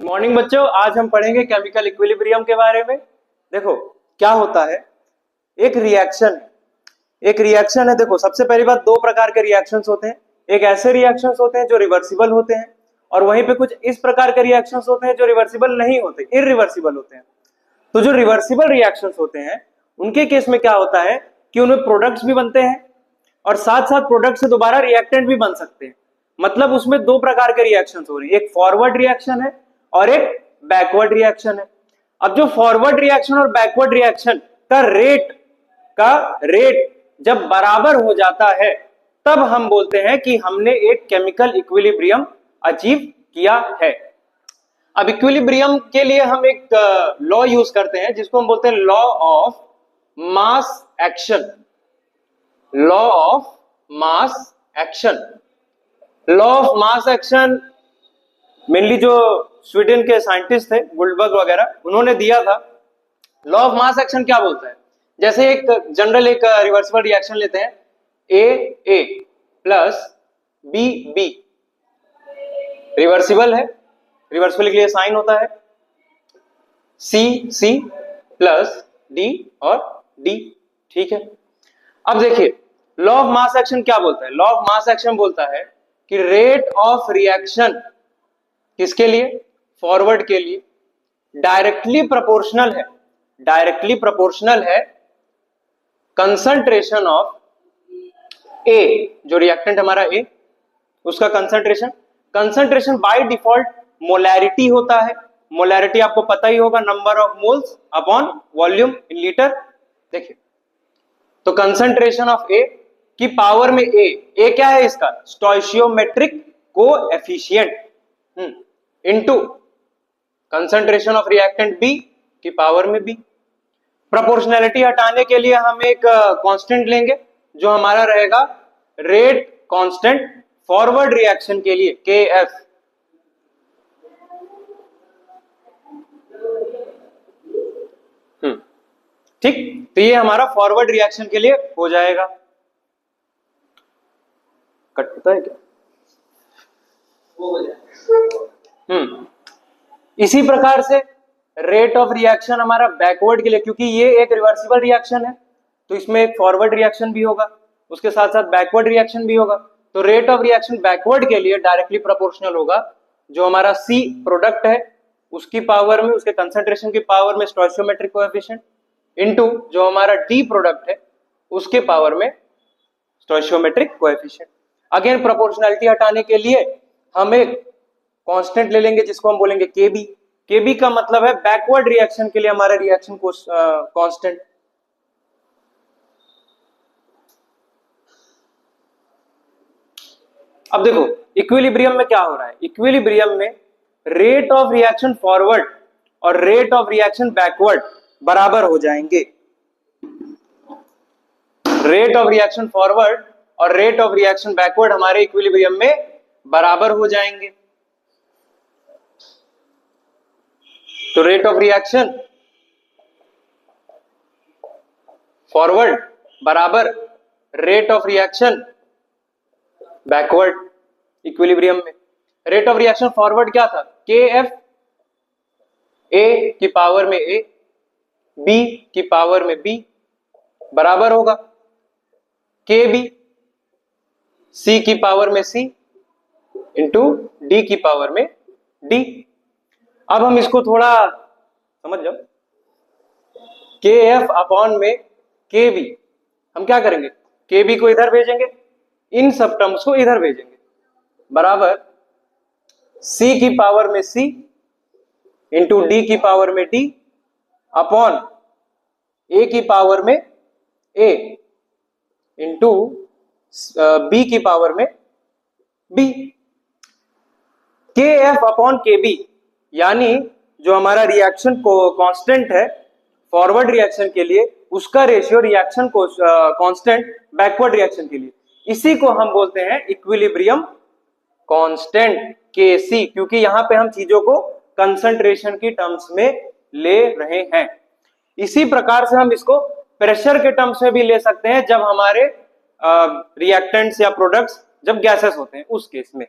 Morning बच्चों, आज हम पढ़ेंगे केमिकल इक्विलिब्रियम के बारे में। देखो क्या होता है, एक रिएक्शन है। देखो सबसे पहली बात, दो प्रकार के रिएक्शंस होते हैं। एक ऐसे रिएक्शंस होते हैं जो रिवर्सिबल होते हैं, और वहीं पे कुछ इस प्रकार के रिएक्शंस होते हैं जो रिवर्सिबल नहीं होते, इरिवर्सिबल होते हैं। तो जो रिवर्सिबल रिएक्शंस होते हैं उनके केस में क्या होता है कि उनमें प्रोडक्ट्स भी बनते हैं और साथ साथ प्रोडक्ट से दोबारा रिएक्टेंट भी बन सकते हैं। मतलब उसमें दो प्रकार के रिएक्शंस हो रही है, एक फॉरवर्ड रिएक्शन है और एक बैकवर्ड रिएक्शन है। अब जो फॉरवर्ड रिएक्शन और बैकवर्ड रिएक्शन का रेट जब बराबर हो जाता है तब हम बोलते हैं कि हमने एक केमिकल इक्विलिब्रियम अचीव किया है। अब इक्विलिब्रियम के लिए हम एक लॉ यूज करते हैं जिसको हम बोलते हैं law of mass action. Law of mass action, law of mass action mainly जो स्वीडन के साइंटिस्ट थे गुल्डबर्ग वगैरह, उन्होंने दिया था। लॉ ऑफ मास एक्शन क्या बोलता है, जैसे एक जनरल एक रिवर्सिबल रिएक्शन लेते हैं, ए प्लस बी रिवर्सिबल है, रिवर्सिबल के लिए साइन होता है सी प्लस डी और डी। ठीक है, अब देखिए लॉ ऑफ मास एक्शन क्या बोलता है। लॉ ऑफ मास एक्शन बोलता है कि रेट ऑफ रिएक्शन किसके लिए, फॉरवर्ड के लिए, डायरेक्टली प्रोपोर्शनल है कंसंट्रेशन ऑफ ए, जो रिएक्टेंट हमारा ए, उसका कंसंट्रेशन बाय डिफॉल्ट मोलैरिटी होता है। मोलैरिटी आपको पता ही होगा, number of moles upon volume in litre. देखिए तो कंसंट्रेशन ऑफ ए की पावर में ए क्या है, इसका stoichiometric coefficient into concentration of reactant B की पावर में बी। प्रोपोर्शनैलिटी हटाने के लिए हम एक कांस्टेंट लेंगे जो हमारा रहेगा रेट कांस्टेंट फॉरवर्ड रिएक्शन के लिए KF। ठीक, तो ये हमारा फॉरवर्ड रिएक्शन के लिए हो जाएगा। कट होता है क्या, हो जाएगा। इसी प्रकार से रेट ऑफ रिएक्शन हमारा बैकवर्ड के लिए, क्योंकि ये एक रिवर्सिबल रिएक्शन है तो इसमें एक फॉरवर्ड रिएक्शन भी होगा, उसके साथ साथ बैकवर्ड रिएक्शन भी होगा। तो रेट ऑफ रिएक्शन बैकवर्ड के लिए डायरेक्टली प्रोपोर्शनल होगा जो हमारा C प्रोडक्ट है उसकी पावर में, उसके कंसंट्रेशन की पावर में स्टोइचियोमेट्रिक कोएफिशिएंट इनटू जो हमारा D प्रोडक्ट है उसके पावर में स्टोइचियोमेट्रिक कोएफिशिएंट। अगेन प्रोपोर्शनैलिटी हटाने के लिए हम एक कांस्टेंट ले लेंगे जिसको हम बोलेंगे केबी का मतलब है बैकवर्ड रिएक्शन के लिए हमारा रिएक्शन को कांस्टेंट। अब देखो इक्विलिब्रियम में क्या हो रहा है, इक्विलिब्रियम में रेट ऑफ रिएक्शन फॉरवर्ड और रेट ऑफ रिएक्शन बैकवर्ड बराबर हो जाएंगे। रेट ऑफ रिएक्शन फॉरवर्ड और रेट ऑफ रिएक्शन बैकवर्ड हमारे इक्विलिब्रियम में बराबर हो जाएंगे। तो रेट ऑफ रिएक्शन फॉरवर्ड बराबर rate of reaction backward equilibrium में। रेट ऑफ रिएक्शन फॉरवर्ड क्या था, KF, A की पावर में A, B की पावर में B बराबर होगा KB, C की पावर में C इंटू D की पावर में D। अब हम इसको थोड़ा समझ जाओ, KF अपॉन में KB, हम क्या करेंगे, KB को इधर भेजेंगे, इन सब टर्म्स को इधर भेजेंगे, बराबर C की पावर में C इंटू D की पावर में D अपॉन A की पावर में A इंटू B की पावर में B। KF अपॉन KB यानी जो हमारा रिएक्शन को कांस्टेंट है फॉरवर्ड रिएक्शन के लिए, उसका रेशियो रिएक्शन को कांस्टेंट बैकवर्ड रिएक्शन के लिए, इसी को हम बोलते हैं इक्विलिब्रियम कांस्टेंट KC, क्योंकि यहां पे हम चीजों को कंसंट्रेशन की टर्म्स में ले रहे हैं। इसी प्रकार से हम इसको प्रेशर के टर्म्स में भी ले सकते हैं जब हमारे रिएक्टेंट्स या प्रोडक्ट्स जब गैसेस होते हैं उस केस में।